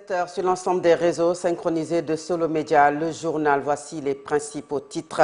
17h sur l'ensemble des réseaux synchronisés de Solo Média, le journal. Voici les principaux titres.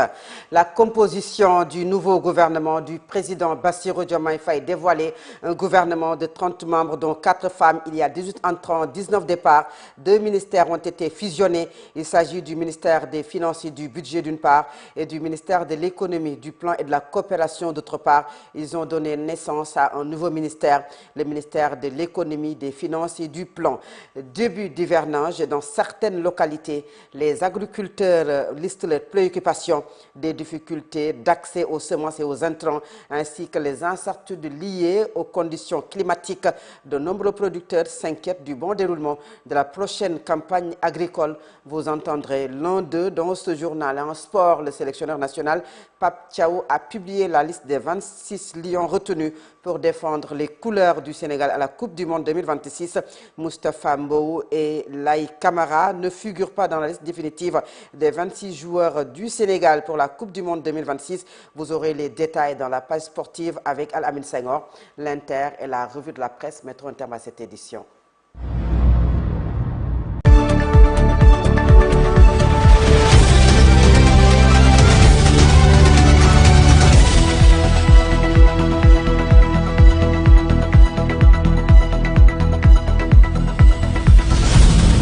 La composition du nouveau gouvernement du président Bassirou Diomaye Faye dévoilée. Un gouvernement de 30 membres, dont 4 femmes. Il y a 18 entrants, 19 départs. 2 ministères ont été fusionnés. Il s'agit du ministère des Finances et du Budget d'une part et du ministère de l'Économie, du Plan et de la Coopération d'autre part. Ils ont donné naissance à un nouveau ministère, le ministère de l'Économie, des Finances et du Plan. Début d'hivernage dans certaines localités, les agriculteurs listent leurs préoccupations, des difficultés d'accès aux semences et aux intrants, ainsi que les incertitudes liées aux conditions climatiques. De nombreux producteurs s'inquiètent du bon déroulement de la prochaine campagne agricole. Vous entendrez l'un d'eux dans ce journal. En sport, le sélectionneur national Pape Thiaw a publié la liste des 26 lions retenus pour défendre les couleurs du Sénégal à la Coupe du Monde 2026. Moustapha Mbou et Laye Camara ne figurent pas dans la liste définitive des 26 joueurs du Sénégal pour la Coupe du Monde 2026. Vous aurez les détails dans la page sportive avec Al-Amin Senghor. L'Inter et la revue de la presse mettront un terme à cette édition.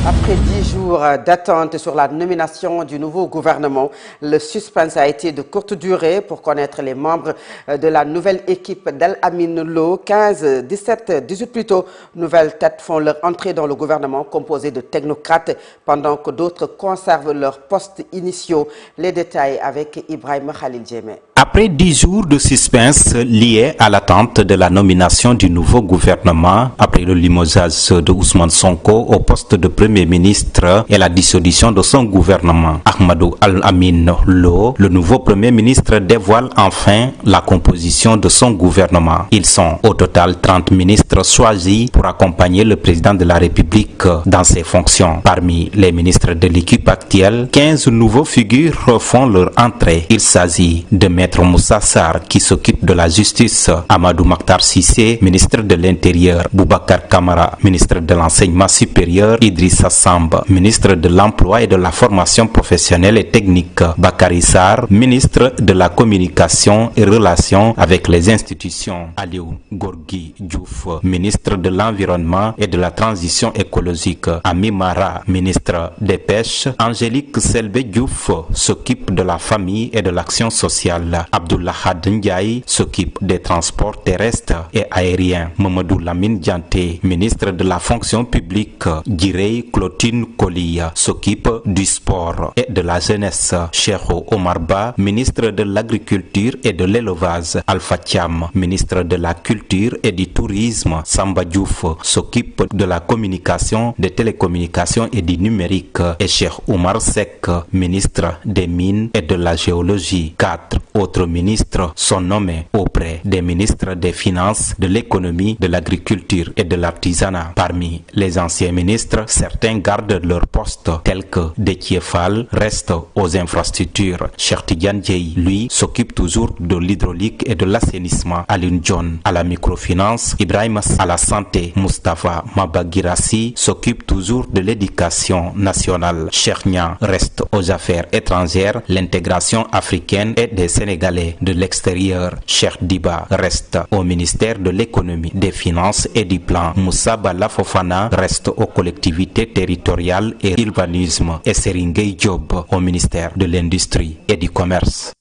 Après 10 jours d'attente sur la nomination du nouveau gouvernement, le suspense a été de courte durée pour connaître les membres de la nouvelle équipe d'Al-Amin Lo. 15, 17, 18 plutôt, nouvelles têtes font leur entrée dans le gouvernement composé de technocrates pendant que d'autres conservent leurs postes initiaux. Les détails avec Ibrahim Khalil Djemé. Après 10 jours de suspense liés à l'attente de la nomination du nouveau gouvernement, après le limogeage de Ousmane Sonko au poste de Premier ministre et la dissolution de son gouvernement, Ahmadou Al-Amin Lo, le nouveau Premier ministre dévoile enfin la composition de son gouvernement. Ils sont au total 30 ministres choisis pour accompagner le président de la République dans ses fonctions. Parmi les ministres de l'équipe actuelle, 15 nouveaux figures font leur entrée. Il s'agit de Maître Moussa Sarr qui s'occupe de la justice, Amadou Makhtar Cissé, ministre de l'Intérieur, Boubacar Camara, ministre de l'Enseignement supérieur, Idrissa Samb, ministre de l'Emploi et de la Formation professionnelle et technique, Bakary Sarr, ministre de la Communication et Relations avec les institutions, Aliou Gorgui Diouf, ministre de l'Environnement et de la Transition écologique, Ami Mara, ministre des Pêches, Angélique Selbe Diouf s'occupe de la famille et de l'action sociale, Abdullah Ndiaye s'occupe des transports terrestres et aériens. Mamadou Lamine Dianté, ministre de la fonction publique. Girey Clotine Kolia s'occupe du sport et de la jeunesse. Cheikh Omar Ba, ministre de l'agriculture et de l'élevage. Alpha Thiam, ministre de la culture et du tourisme. Samba Diouf s'occupe de la communication, des télécommunications et du numérique. Et Cheikh Oumar Seck, ministre des mines et de la géologie. 4 autres ministres sont nommés auprès des ministres des Finances, de l'Économie, de l'Agriculture et de l'Artisanat. Parmi les anciens ministres, certains gardent leur poste, tels que Déthié Fall reste aux infrastructures. Cheikh Tidiane Dièye, lui, s'occupe toujours de l'hydraulique et de l'assainissement. Alioune John à la microfinance, Ibrahim à la santé, Moustapha Mabagirassi s'occupe toujours de l'éducation nationale. Cheikh Niang reste aux affaires étrangères, l'intégration africaine et des Sénégalais de l'extérieur. Cheikh Diba reste au ministère de l'économie, des finances et du plan. Moussa Bala Fofana reste aux collectivités territoriales et urbanisme. Et Seringueye Diop au ministère de l'industrie et du commerce.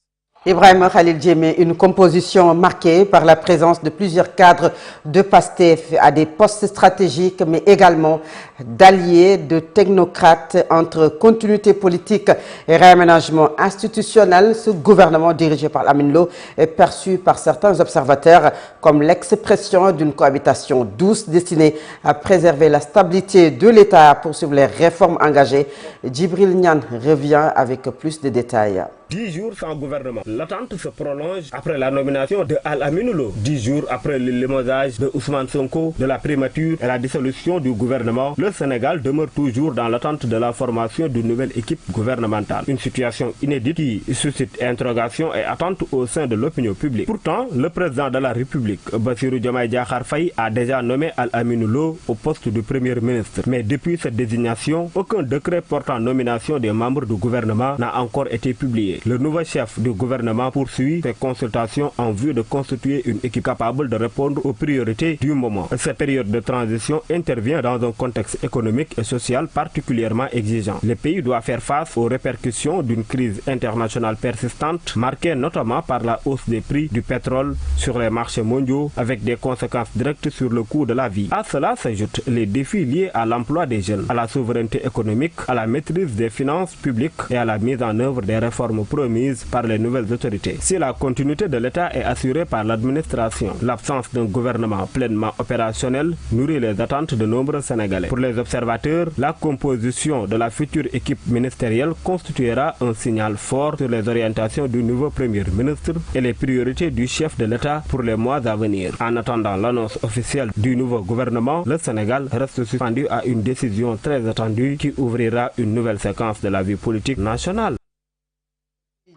Ibrahim Khalil Djemé, une composition marquée par la présence de plusieurs cadres de PASTEF à des postes stratégiques, mais également d'alliés, de technocrates. Entre continuité politique et réaménagement institutionnel, ce gouvernement dirigé par Al-Amin Lo est perçu par certains observateurs comme l'expression d'une cohabitation douce destinée à préserver la stabilité de l'État, à poursuivre les réformes engagées. Djibril Niane revient avec plus de détails. 10 jours sans gouvernement. L'attente se prolonge après la nomination de Al-Aminou Lo, 10 jours après le limogeage de Ousmane Sonko, de la primature et la dissolution du gouvernement. Le Sénégal demeure toujours dans l'attente de la formation d'une nouvelle équipe gouvernementale. Une situation inédite qui suscite interrogation et attente au sein de l'opinion publique. Pourtant, le président de la République, Bassirou Diomaye Diakhar Faye, a déjà nommé Al-Aminou Lo au poste de premier ministre. Mais depuis cette désignation, aucun décret portant nomination des membres du gouvernement n'a encore été publié. Le nouveau chef du gouvernement poursuit ses consultations en vue de constituer une équipe capable de répondre aux priorités du moment. Cette période de transition intervient dans un contexte économique et social particulièrement exigeant. Le pays doit faire face aux répercussions d'une crise internationale persistante, marquée notamment par la hausse des prix du pétrole sur les marchés mondiaux, avec des conséquences directes sur le coût de la vie. À cela s'ajoutent les défis liés à l'emploi des jeunes, à la souveraineté économique, à la maîtrise des finances publiques et à la mise en œuvre des réformes promises par les nouvelles autorités. Si la continuité de l'État est assurée par l'administration, l'absence d'un gouvernement pleinement opérationnel nourrit les attentes de nombreux Sénégalais. Pour les observateurs, la composition de la future équipe ministérielle constituera un signal fort sur les orientations du nouveau Premier ministre et les priorités du chef de l'État pour les mois à venir. En attendant l'annonce officielle du nouveau gouvernement, le Sénégal reste suspendu à une décision très attendue qui ouvrira une nouvelle séquence de la vie politique nationale.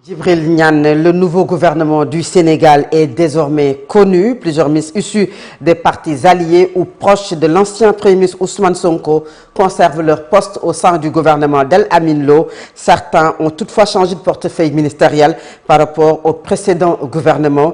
Djibril Niane, le nouveau gouvernement du Sénégal est désormais connu. Plusieurs ministres issus des partis alliés ou proches de l'ancien Premier ministre Ousmane Sonko conservent leur poste au sein du gouvernement d'Al-Aminou Lo. Certains ont toutefois changé de portefeuille ministériel par rapport au précédent gouvernement.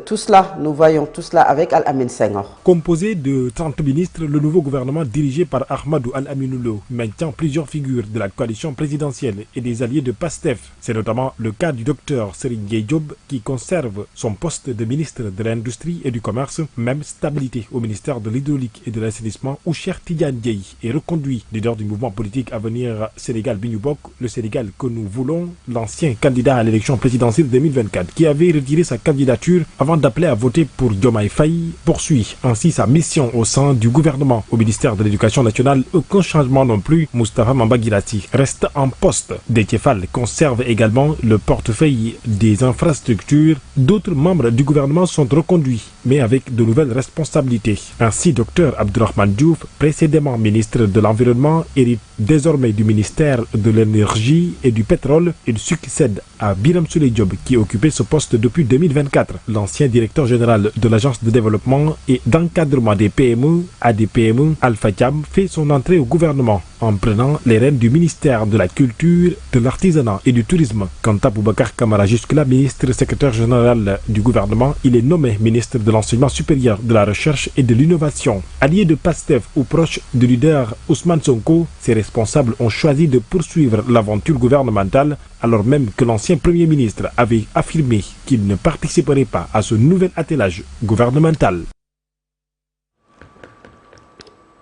Tout cela, nous voyons tout cela avec Al-Amin Senghor. Composé de 30 ministres, le nouveau gouvernement dirigé par Ahmadou Al-Aminou Lo maintient plusieurs figures de la coalition présidentielle et des alliés de PASTEF. C'est notamment le cas du docteur Serigne Gueye Diop qui conserve son poste de ministre de l'Industrie et du Commerce. Même stabilité au ministère de l'Hydraulique et de l'Assainissement où Cheikh Tidiane Dièye est reconduit, leader du mouvement politique Avenir Sénégal bi ñu bokk, le Sénégal que nous voulons, l'ancien candidat à l'élection présidentielle 2024 qui avait retiré sa candidature avant d'appeler à voter pour Diomaye Faye, poursuit ainsi sa mission au sein du gouvernement. Au ministère de l'Éducation nationale, aucun changement non plus. Moustapha Mamba Guirassy reste en poste. Déthié Fall conserve également le portefeuille des infrastructures. D'autres membres du gouvernement sont reconduits, mais avec de nouvelles responsabilités. Ainsi, Dr Abdourahmane Diouf, précédemment ministre de l'Environnement, hérite désormais du ministère de l'Énergie et du Pétrole. Il succède à Birame Souleye Diop, qui occupait ce poste depuis 2024. L'ancien directeur général de l'Agence de développement et d'encadrement des PME, ADPME, Alpha Thiam, fait son entrée au gouvernement en prenant les rênes du ministère de la Culture, de l'Artisanat et du Tourisme. Quant à Boubacar Camara, jusque-là ministre secrétaire général du gouvernement, il est nommé ministre de l'Enseignement supérieur, de la Recherche et de l'Innovation. Allié de PASTEF ou proche du leader Ousmane Sonko, ses responsables ont choisi de poursuivre l'aventure gouvernementale alors même que l'ancien Premier ministre avait affirmé qu'il ne participerait pas à ce nouvel attelage gouvernemental.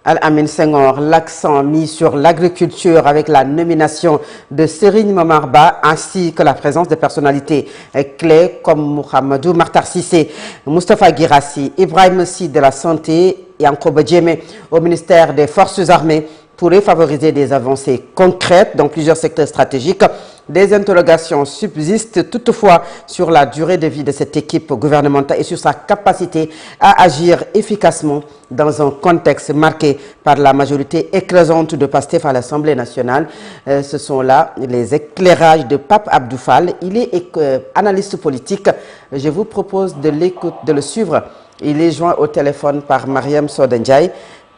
Al-Amin Senghor, l'accent mis sur l'agriculture avec la nomination de Serigne Momar Ba ainsi que la présence de personnalités clés comme Mouhamadou Makhtar Cissé, Moustapha Guirassy, Ibrahim Sy de la Santé et Yankoba Diémé au ministère des Forces armées pourrait favoriser des avancées concrètes dans plusieurs secteurs stratégiques. Des interrogations subsistent toutefois sur la durée de vie de cette équipe gouvernementale et sur sa capacité à agir efficacement dans un contexte marqué par la majorité écrasante de PASTEF à l'Assemblée nationale. Ce sont là les éclairages de Pape Abdou Fall. Il est analyste politique. Je vous propose de le suivre. Il est joint au téléphone par Mariam Sodendiaï.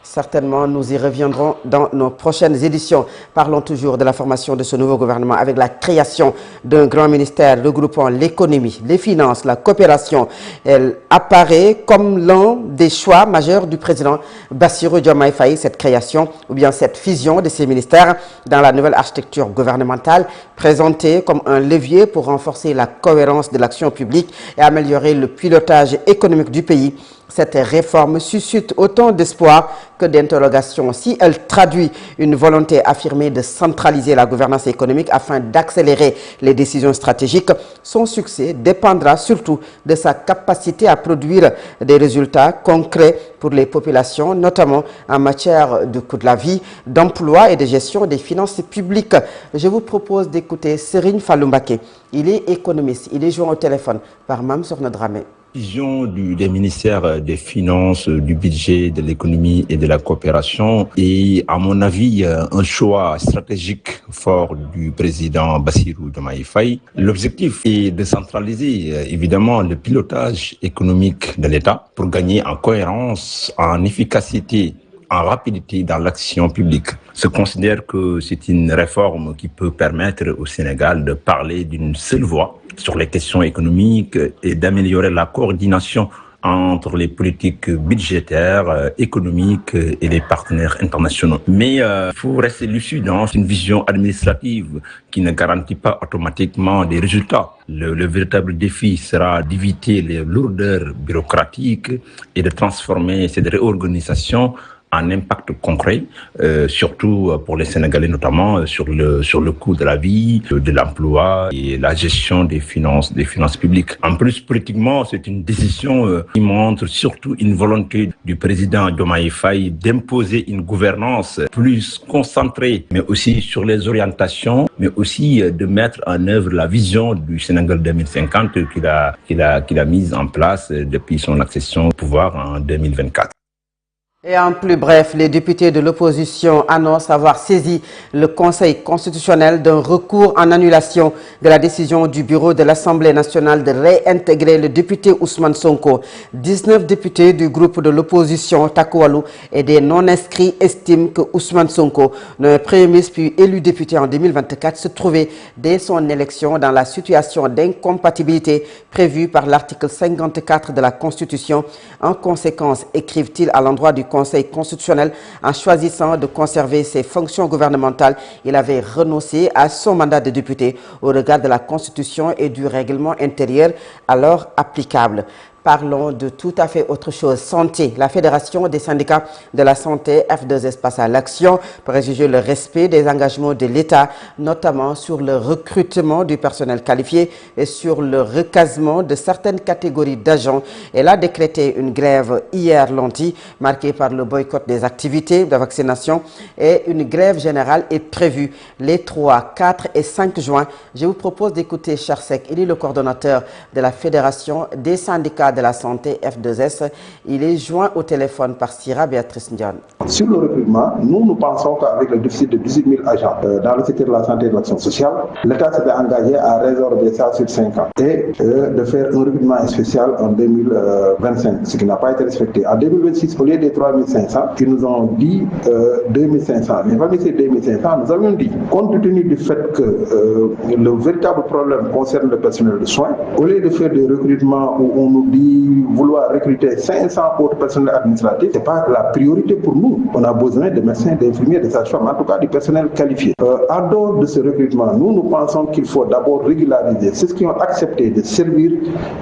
Certainement, nous y reviendrons dans nos prochaines éditions. Parlons toujours de la formation de ce nouveau gouvernement avec la création d'un grand ministère regroupant l'économie, les finances, la coopération. Elle apparaît comme l'un des choix majeurs du président Bassirou Diomaye Faye, cette création ou bien cette fusion de ces ministères dans la nouvelle architecture gouvernementale présentée comme un levier pour renforcer la cohérence de l'action publique et améliorer le pilotage économique du pays. Cette réforme suscite autant d'espoir que d'interrogations. Si elle traduit une volonté affirmée de centraliser la gouvernance économique afin d'accélérer les décisions stratégiques, son succès dépendra surtout de sa capacité à produire des résultats concrets pour les populations, notamment en matière de coût de la vie, d'emploi et de gestion des finances publiques. Je vous propose d'écouter Serigne Fallou Mbacké. Il est économiste. Il est joint au téléphone par Mame Sokhna Dramé. Vision des ministères des Finances, du budget, de l'économie et de la coopération est, à mon avis, un choix stratégique fort du président Bassirou Diomaye Faye. L'objectif est de centraliser évidemment le pilotage économique de l'État pour gagner en cohérence, en efficacité, en rapidité dans l'action publique. Je considère que c'est une réforme qui peut permettre au Sénégal de parler d'une seule voix sur les questions économiques et d'améliorer la coordination entre les politiques budgétaires, économiques et les partenaires internationaux. Mais il faut rester lucide dans une vision administrative qui ne garantit pas automatiquement des résultats. Le véritable défi sera d'éviter les lourdeurs bureaucratiques et de transformer cette réorganisation en impact concret, surtout pour les Sénégalais, notamment sur le coût de la vie, de l'emploi et la gestion des finances publiques. En plus, politiquement, c'est une décision qui montre surtout une volonté du président Diomaye Faye d'imposer une gouvernance plus concentrée, mais aussi sur les orientations, mais aussi de mettre en œuvre la vision du Sénégal 2050 qu'il a mise en place depuis son accession au pouvoir en 2024. Et en plus bref, les députés de l'opposition annoncent avoir saisi le Conseil constitutionnel d'un recours en annulation de la décision du bureau de l'Assemblée nationale de réintégrer le député Ousmane Sonko. 19 députés du groupe de l'opposition Takku Wallu et des non-inscrits estiment que Ousmane Sonko, le Premier ministre puis élu député en 2024, se trouvait dès son élection dans la situation d'incompatibilité prévue par l'article 54 de la Constitution. En conséquence, écrivent-ils à l'endroit du Conseil constitutionnel, en choisissant de conserver ses fonctions gouvernementales, il avait renoncé à son mandat de député au regard de la Constitution et du règlement intérieur alors applicable. Parlons de tout à fait autre chose. Santé. La Fédération des syndicats de la santé, F2S, passe à l'action pour exiger le respect des engagements de l'État, notamment sur le recrutement du personnel qualifié et sur le recasement de certaines catégories d'agents. Elle a décrété une grève hier lundi, marquée par le boycott des activités de vaccination, et une grève générale est prévue les 3, 4 et 5 juin. Je vous propose d'écouter Charsek. Il est le coordonnateur de la Fédération des syndicats de la santé F2S. Il est joint au téléphone par Sira Béatrice Ndione. Sur le recrutement, nous pensons qu'avec le déficit de 18 000 agents dans le secteur de la santé et de l'action sociale, l'État s'était engagé à résorber ça sur 5 ans et de faire un recrutement spécial en 2025, ce qui n'a pas été respecté. En 2026, au lieu des 3 500, ils nous ont dit 2 500. Mais parmi ces 2 500, nous avions dit, compte tenu du fait que le véritable problème concerne le personnel de soins, au lieu de faire des recrutements où on nous dit vouloir recruter 500 autres personnels administratifs, ce n'est pas la priorité pour nous. On a besoin de médecins, d'infirmiers, de sages-femmes, en tout cas du personnel qualifié. En dehors de ce recrutement, nous pensons qu'il faut d'abord régulariser ceux qui ont accepté de servir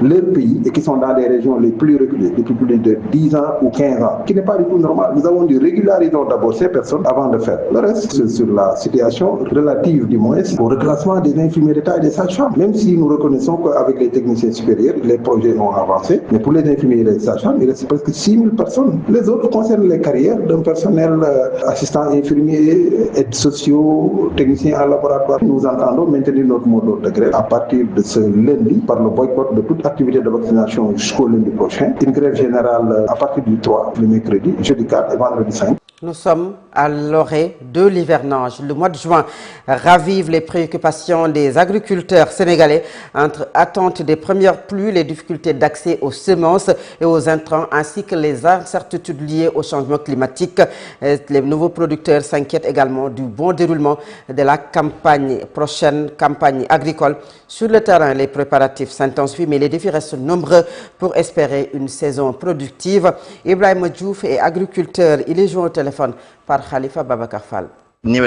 leur pays et qui sont dans les régions les plus reculées depuis plus de 10 ans ou 15 ans, qui n'est pas du tout normal. Nous avons dû régulariser d'abord ces personnes avant de faire le reste sur la situation relative du moins au reclassement des infirmiers d'État et des sages-femmes. Même si nous reconnaissons qu'avec les techniciens supérieurs, les projets ont avancé, mais pour les infirmiers et les sages-femmes, il reste presque 6 000 personnes. Les autres concernent les carrières d'un personnel assistant infirmier, aides sociaux, techniciens en laboratoire. Nous entendons maintenir notre mot de grève à partir de ce lundi par le boycott de toute activité de vaccination jusqu'au lundi prochain. Une grève générale à partir du 3, le mercredi, jeudi 4 et vendredi 5. Nous sommes à l'orée de l'hivernage. Le mois de juin ravive les préoccupations des agriculteurs sénégalais entre attente des premières pluies, les difficultés d'accès aux semences et aux intrants, ainsi que les incertitudes liées au changement climatique. Les nouveaux producteurs s'inquiètent également du bon déroulement de la prochaine campagne agricole. Sur le terrain, les préparatifs s'intensifient, mais les défis restent nombreux pour espérer une saison productive. Ibrahima Diouf est agriculteur. Il est joint au téléphone par Khalifa Babacar Fall. Nous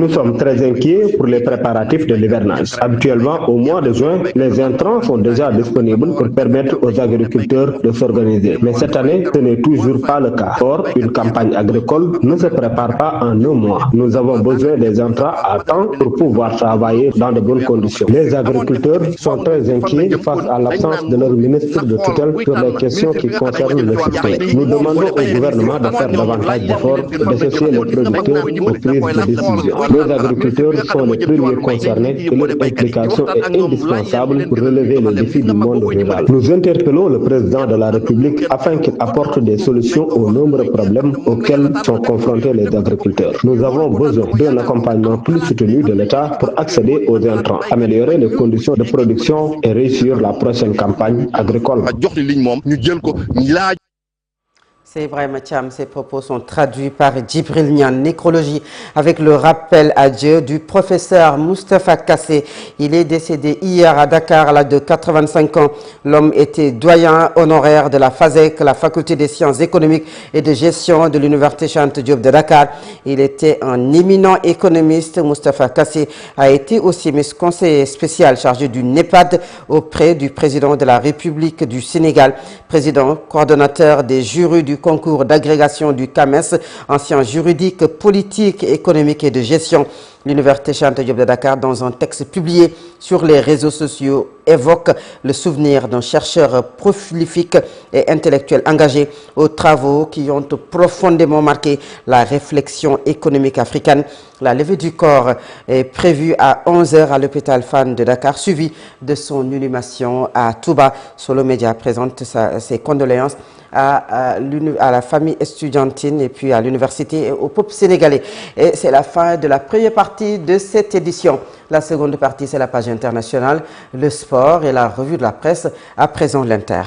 sommes très inquiets pour les préparatifs de l'hivernage. Habituellement, au mois de juin, les intrants sont déjà disponibles pour permettre aux agriculteurs de s'organiser. Mais cette année, ce n'est toujours pas le cas. Or, une campagne agricole ne se prépare pas en un mois. Nous avons besoin des intrants à temps pour pouvoir travailler dans de bonnes conditions. Les agriculteurs sont très inquiets face à l'absence de leur ministre de tutelle sur les questions qui concernent le secteur. Nous demandons au gouvernement de faire davantage d'efforts et d'associer les producteurs aux prises de décision. Les agriculteurs sont les premiers concernés et leur implication est indispensable pour relever les défis du monde rural. Nous interpellons le président de la République afin qu'il apporte des solutions aux nombreux problèmes auxquels sont confrontés les agriculteurs. Nous avons besoin d'un accompagnement plus soutenu de l'État pour accéder aux intrants, améliorer les conditions de production et réussir la prochaine campagne agricole. C'est Ibrahima Thiam, ces propos sont traduits par Djibril Nian. Nécrologie avec le rappel à Dieu du professeur Moustapha Kassé. Il est décédé hier à Dakar à l'âge de 85 ans. L'homme était doyen honoraire de la FASEC, la faculté des sciences économiques et de gestion de l'université Cheikh Anta Diop de Dakar. Il était un éminent économiste. Moustapha Kassé a été aussi conseiller spécial chargé du NEPAD auprès du président de la République du Sénégal, président coordonnateur des jurys du concours d'agrégation du CAMES en sciences juridiques, politiques, économiques et de gestion. L'université Cheikh Anta Diop de Dakar, dans un texte publié sur les réseaux sociaux, évoque le souvenir d'un chercheur prolifique et intellectuel engagé aux travaux qui ont profondément marqué la réflexion économique africaine. La levée du corps est prévue à 11h à l'hôpital Fann de Dakar, suivi de son inhumation à Touba. Solo Média présente ses condoléances à la famille estudiantine et puis à l'université et au peuple sénégalais. Et c'est la fin de la première partie de cette édition. La seconde partie, c'est la page internationale, le sport et la revue de la presse. À présent, l'Inter.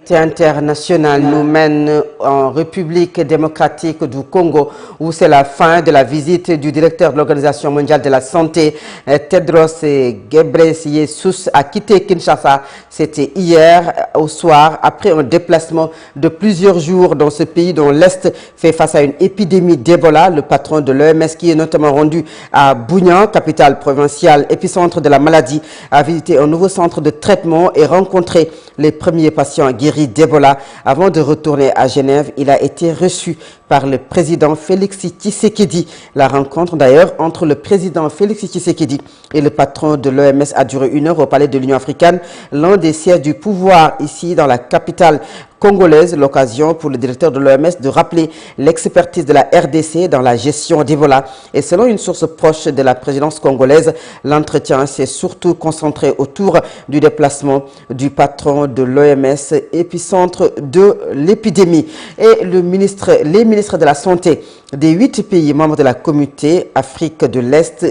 Internationale nous mène en République démocratique du Congo où c'est la fin de la visite du directeur de l'Organisation mondiale de la santé Tedros Ghebreyesus a quitté Kinshasa. C'était hier au soir après un déplacement de plusieurs jours dans ce pays dont l'Est fait face à une épidémie d'Ebola. Le patron de l'OMS qui est notamment rendu à Bunia, capitale provinciale, épicentre de la maladie, a visité un nouveau centre de traitement et rencontré les premiers patients guéris d'Ebola. Avant de retourner à Genève, il a été reçu par le président Félix Tshisekedi. La rencontre d'ailleurs entre le président Félix Tshisekedi et le patron de l'OMS a duré 1 heure au palais de l'Union africaine, l'un des sièges du pouvoir ici dans la capitale congolaise. L'occasion pour le directeur de l'OMS de rappeler l'expertise de la RDC dans la gestion d'Ebola. Et selon une source proche de la présidence congolaise, l'entretien s'est surtout concentré autour du déplacement du patron de l'OMS, épicentre de l'épidémie. Et les ministres de la Santé des 8 pays membres de la communauté Afrique de l'Est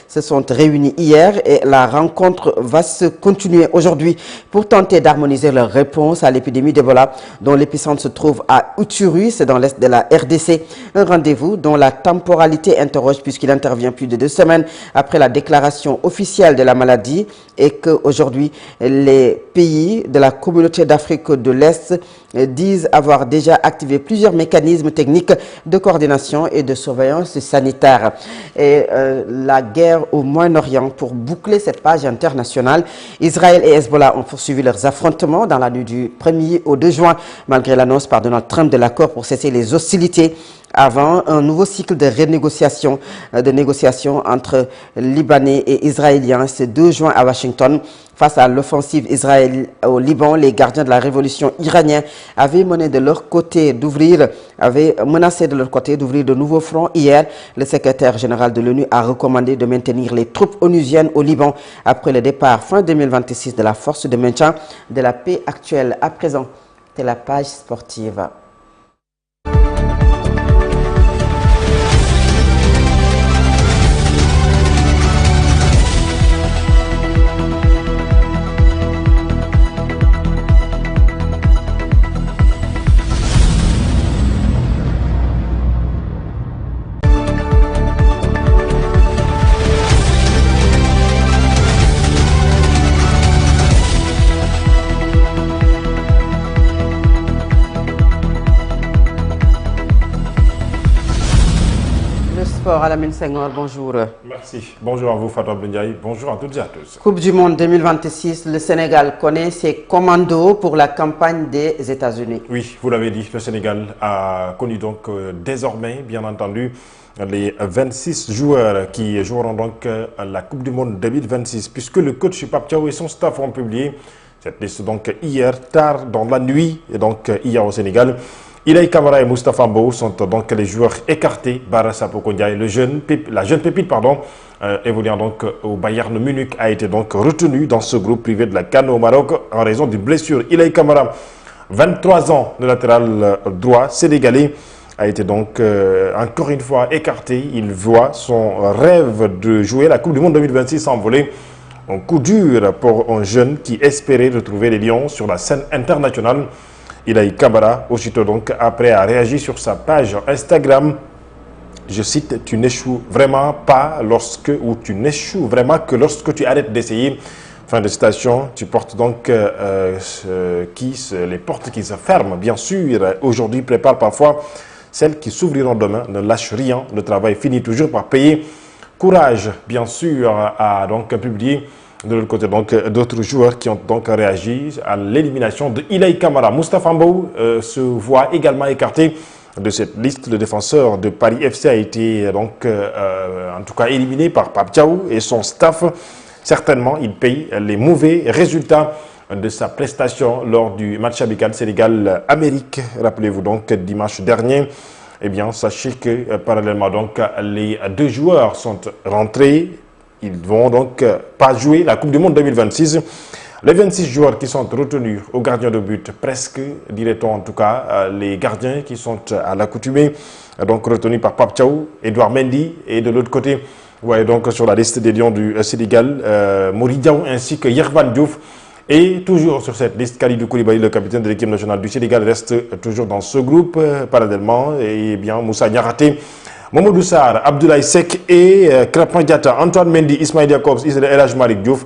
se sont réunis hier et la rencontre va se continuer aujourd'hui pour tenter d'harmoniser leur réponse à l'épidémie d'Ebola dont l'épicentre se trouve à Uturu, c'est dans l'Est de la RDC. Un rendez-vous dont la temporalité interroge puisqu'il intervient plus de 2 semaines après la déclaration officielle de la maladie et qu'aujourd'hui les pays de la communauté d'Afrique de l'Est disent avoir déjà activé plusieurs mécanismes techniques de coordination et de surveillance sanitaire. Et la guerre au Moyen-Orient, pour boucler cette page internationale, Israël et Hezbollah ont poursuivi leurs affrontements dans la nuit du 1er au 2 juin, malgré l'annonce par Donald Trump de l'accord pour cesser les hostilités avant un nouveau cycle de renégociation, entre Libanais et Israéliens ce 2 juin à Washington. Face à l'offensive israélienne au Liban, les gardiens de la révolution iranienne avaient menacé de leur côté d'ouvrir de nouveaux fronts. Hier, le secrétaire général de l'ONU a recommandé de maintenir les troupes onusiennes au Liban après le départ fin 2026 de la force de maintien de la paix actuelle. À présent, c'est la page sportive. sport, Alamine Senghor, bonjour. Merci. Bonjour à vous, Fatou Ndiaye. Bonjour à toutes et à tous. Coupe du Monde 2026, le Sénégal connaît ses commandos pour la campagne des États-Unis. Oui, vous l'avez dit, le Sénégal a connu donc désormais, bien entendu, les 26 joueurs qui joueront donc la Coupe du Monde 2026, puisque le coach Pape Thiaw et son staff ont publié cette liste donc hier tard dans la nuit, et donc hier au Sénégal. Ilaï Kamara et Moustapha Mbow sont donc les joueurs écartés. Bara Sapoko Ndiaye, la jeune pépite, évoluant donc au Bayern Munich, a été donc retenu dans ce groupe privé de la CAN au Maroc en raison d'une blessure. Ilaï Kamara, 23 ans, le latéral droit sénégalais, a été donc encore une fois écarté. Il voit son rêve de jouer la Coupe du Monde 2026 s'envoler. Un coup dur pour un jeune qui espérait retrouver les Lions sur la scène internationale. Ilaï Kamara, aussitôt donc après, a réagi sur sa page Instagram. Je cite, tu n'échoues vraiment pas ou tu n'échoues vraiment que lorsque tu arrêtes d'essayer. Fin de citation. Tu portes donc les portes qui se ferment, bien sûr. Aujourd'hui, prépare parfois celles qui s'ouvriront demain. Ne lâche rien. Le travail finit toujours par payer. Courage, bien sûr, a donc publié. De l'autre côté, donc, d'autres joueurs qui ont donc réagi à l'élimination de Ilaï Kamara. Moustapha Mbow se voit également écarté de cette liste. Le défenseur de Paris FC a été donc, en tout cas éliminé par Pape Thiaw et son staff. Certainement, il paye les mauvais résultats de sa prestation lors du match amical Sénégal-Amérique. Rappelez-vous donc, dimanche dernier. Eh bien, sachez que parallèlement, donc, les deux joueurs sont rentrés. Ils ne vont donc pas jouer la Coupe du Monde 2026. Les 26 joueurs qui sont retenus au gardien de but, presque, dirait-on en tout cas, les gardiens qui sont à l'accoutumée, donc retenus par Pape Thiaw, Edouard Mendy, et de l'autre côté, vous voyez donc sur la liste des Lions du Sénégal, Mory Diaw ainsi que Yervan Diouf. Et toujours sur cette liste, Kalidou Koulibaly, le capitaine de l'équipe nationale du Sénégal, reste toujours dans ce groupe, parallèlement, et bien Moussa Niakhaté, Mamadou Sarr, Abdoulaye Seck et Krépin Diatta, Antoine Mendy, Ismaïla Jakobs, El Hadji Malick Diouf.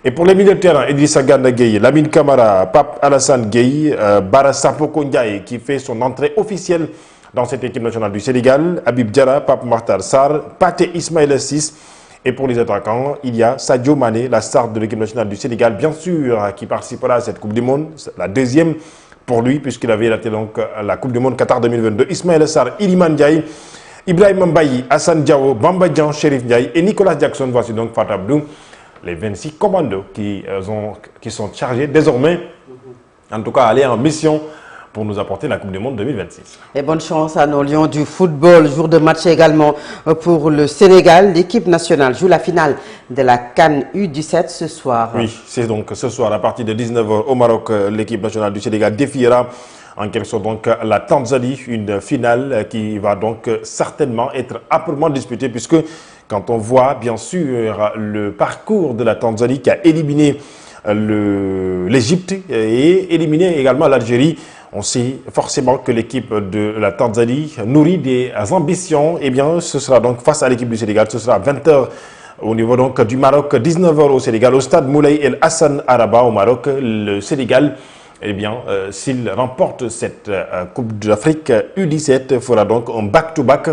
Et pour les milieux de terrain, Idrissa Gana Gueye, Lamine Camara, Pape Alassane Gueye, Bara Sapoko Ndiaye qui fait son entrée officielle dans cette équipe nationale du Sénégal, Habib Diarra, Pape Makhtar Sarr, Pathé Ismaïla Ciss. Et pour les attaquants, il y a Sadio Mané, la star de l'équipe nationale du Sénégal, bien sûr, qui participera à cette Coupe du Monde, la deuxième pour lui, puisqu'il avait raté donc la Coupe du Monde Qatar 2022. Ismaïla Sarr, Iliman Ndiaye, Ibrahim Mbaye, Hassan Diao, Bamba Dian, Chérif Ndiaye et Nicolas Jackson. Voici donc Fatou Abdou, les 26 commandos qui sont chargés désormais, en tout cas, à aller en mission pour nous apporter la Coupe du Monde 2026. Et bonne chance à nos Lions du football. Jour de match également pour le Sénégal. L'équipe nationale joue la finale de la CAN U17 ce soir. Oui, c'est donc ce soir à partir de 19h au Maroc. L'équipe nationale du Sénégal défiera en quelque sorte donc la Tanzanie, une finale qui va donc certainement être âprement disputée, puisque quand on voit bien sûr le parcours de la Tanzanie qui a éliminé l'Égypte et éliminé également l'Algérie, on sait forcément que l'équipe de la Tanzanie nourrit des ambitions. Eh bien, ce sera donc face à l'équipe du Sénégal, ce sera à 20h au niveau donc du Maroc, 19h au Sénégal, au stade Moulay El Hassan Araba au Maroc. Le Sénégal, eh bien, s'il remporte cette Coupe d'Afrique U17, fera donc un back-to-back.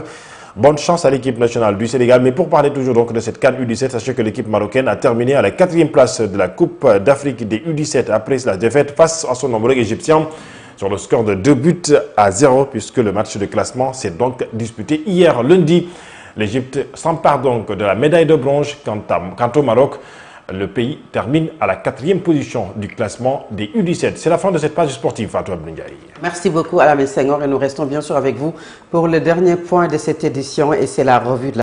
Bonne chance à l'équipe nationale du Sénégal. Mais pour parler toujours donc de cette CAN U17, sachez que l'équipe marocaine a terminé à la 4e place de la Coupe d'Afrique des U17 après la défaite face à son homologue égyptien sur le score de 2-0, puisque le match de classement s'est donc disputé hier lundi. L'Égypte s'empare donc de la médaille de bronze. Quant au Maroc, le pays termine à la 4e position du classement des U17. C'est la fin de cette page sportive, Fatou Abdoulaye. Merci beaucoup, Alamine Senghor, et nous restons bien sûr avec vous pour le dernier point de cette édition, et c'est la revue de la